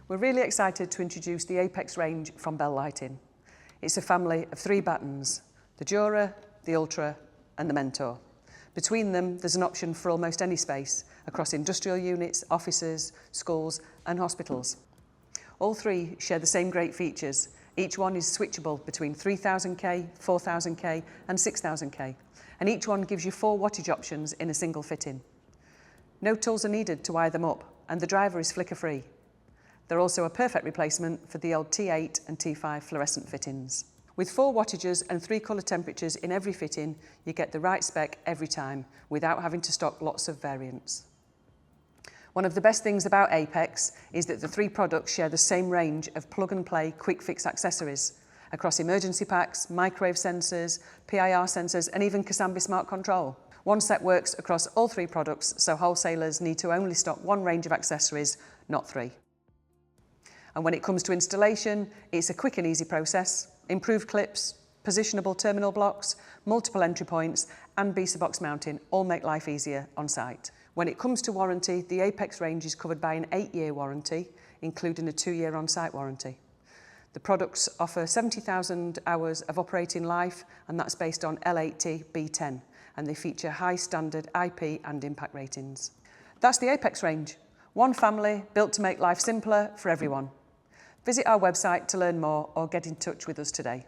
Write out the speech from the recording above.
We're really excited to introduce the Apex range from Bell Lighting. It's a family of 3 battens, the Dura, the Ultra and the Mentor. Between them, there's an option for almost any space across industrial units, offices, schools and hospitals. All 3 share the same great features. Each one is switchable between 3000K, 4000K and 6000K, and each one gives you 4 wattage options in a single fitting. No tools are needed to wire them up, and the driver is flicker-free. They're also a perfect replacement for the old T8 and T5 fluorescent fittings. With 4 wattages and 3 colour temperatures in every fitting, you get the right spec every time, without having to stock lots of variants. One of the best things about Apex is that the 3 products share the same range of plug-and-play quick-fix accessories across emergency packs, microwave sensors, PIR sensors and even Ksambis Smart Control. One set works across all 3 products, so wholesalers need to only stock 1 range of accessories, not 3. And when it comes to installation, it's a quick and easy process. Improved clips, positionable terminal blocks, multiple entry points and beta box mounting all make life easier on site. When it comes to warranty, the Apex range is covered by an 8-year warranty, including a 2-year on-site warranty. The products offer 70,000 hours of operating life, and that's based on LED Battens, and they feature high standard IP and impact ratings. That's the Apex range, one family built to make life simpler for everyone. Visit our website to learn more or get in touch with us today.